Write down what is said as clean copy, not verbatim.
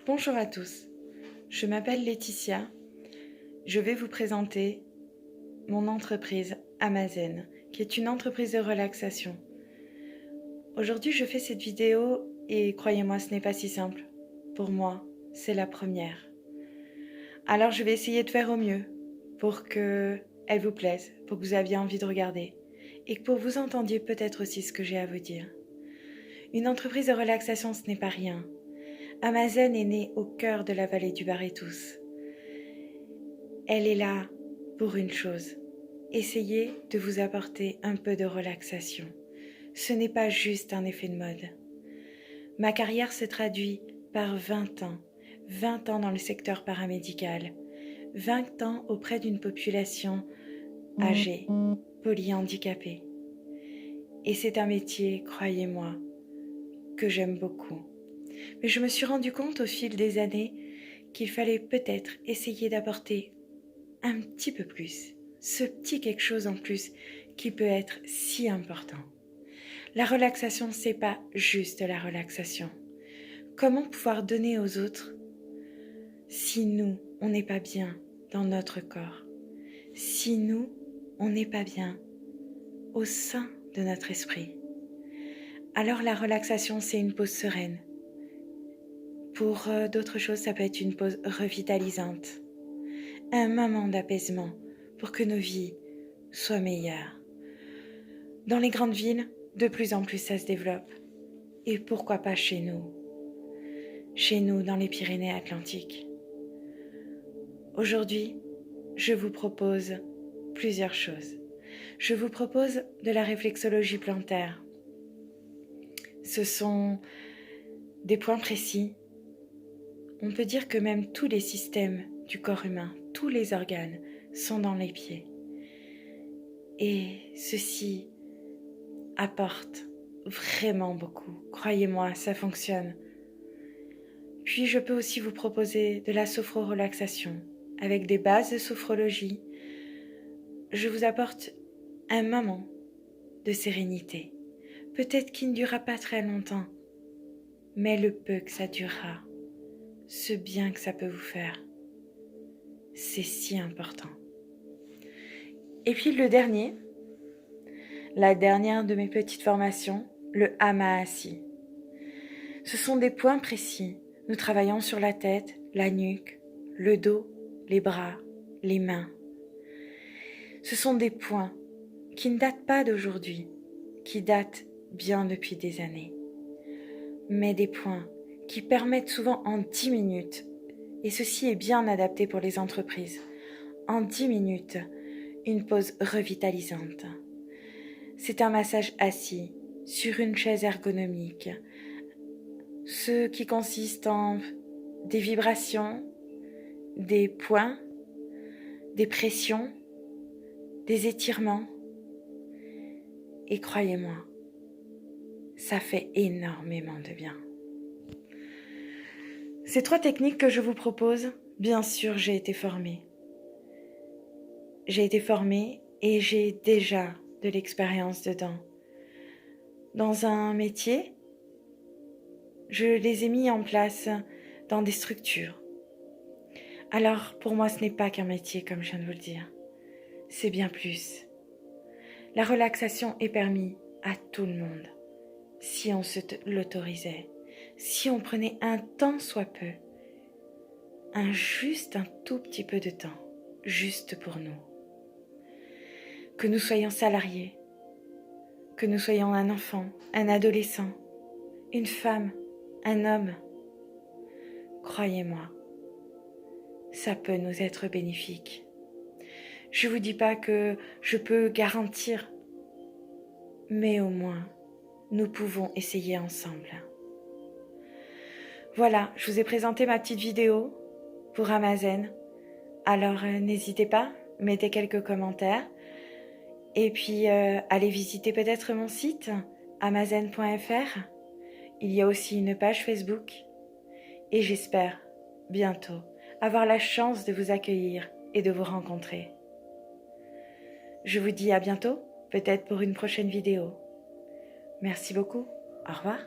Bonjour à tous, je m'appelle Laetitia. Je vais vous présenter mon entreprise Amazen, qui est une entreprise de relaxation. Aujourd'hui, je fais cette vidéo et croyez-moi, ce n'est pas si simple. Pour moi, c'est la première. Alors, je vais essayer de faire au mieux pour qu'elle vous plaise, pour que vous aviez envie de regarder et que pour vous entendiez peut-être aussi ce que j'ai à vous dire. Une entreprise de relaxation, ce n'est pas rien. Amazen est née au cœur de la vallée du Barétous. Elle est là pour une chose, essayer de vous apporter un peu de relaxation. Ce n'est pas juste un effet de mode. Ma carrière se traduit par 20 ans dans le secteur paramédical, 20 ans auprès d'une population âgée, polyhandicapée. Et c'est un métier, croyez-moi, que j'aime beaucoup. Mais je me suis rendu compte au fil des années qu'il fallait peut-être essayer d'apporter un petit peu plus, ce petit quelque chose en plus qui peut être si important. La relaxation, c'est pas juste la relaxation. Comment pouvoir donner aux autres si nous, on n'est pas bien dans notre corps, si nous, on n'est pas bien au sein de notre esprit? Alors la relaxation, c'est une pause sereine. Pour d'autres choses, ça peut être une pause revitalisante, un moment d'apaisement pour que nos vies soient meilleures. Dans les grandes villes, de plus en plus ça se développe. Et pourquoi pas chez nous? Chez nous, dans les Pyrénées-Atlantiques. Aujourd'hui, je vous propose plusieurs choses. Je vous propose de la réflexologie plantaire. Ce sont des points précis. On peut dire que même tous les systèmes du corps humain, tous les organes sont dans les pieds. Et ceci apporte vraiment beaucoup. Croyez-moi, ça fonctionne. Puis je peux aussi vous proposer de la sophrorelaxation avec des bases de sophrologie. Je vous apporte un moment de sérénité. Peut-être qu'il ne durera pas très longtemps, mais le peu que ça durera, ce bien que ça peut vous faire, c'est si important. Et puis la dernière de mes petites formations, le Hamaassi. Ce sont des points précis. Nous travaillons sur la tête, la nuque, le dos, les bras, les mains. Ce sont des points qui ne datent pas d'aujourd'hui, qui datent bien depuis des années. Mais des points qui permettent souvent en 10 minutes, et ceci est bien adapté pour les entreprises, en 10 minutes, une pause revitalisante. C'est un massage assis sur une chaise ergonomique, ce qui consiste en des vibrations, des points, des pressions, des étirements. Et croyez-moi, ça fait énormément de bien. Ces 3 techniques que je vous propose, bien sûr, j'ai été formée. J'ai été formée et j'ai déjà de l'expérience dedans. Dans un métier, je les ai mis en place dans des structures. Alors, pour moi, ce n'est pas qu'un métier, comme je viens de vous le dire. C'est bien plus. La relaxation est permise à tout le monde, si on se l'autorisait, si on prenait un tant soit peu, juste un tout petit peu de temps, juste pour nous. Que nous soyons salariés, que nous soyons un enfant, un adolescent, une femme, un homme, croyez-moi, ça peut nous être bénéfique. Je ne vous dis pas que je peux garantir, mais au moins, nous pouvons essayer ensemble. Voilà, je vous ai présenté ma petite vidéo pour Amazen. Alors n'hésitez pas, mettez quelques commentaires. Et puis allez visiter peut-être mon site, amazen.fr. Il y a aussi une page Facebook. Et j'espère bientôt avoir la chance de vous accueillir et de vous rencontrer. Je vous dis à bientôt, peut-être pour une prochaine vidéo. Merci beaucoup. Au revoir.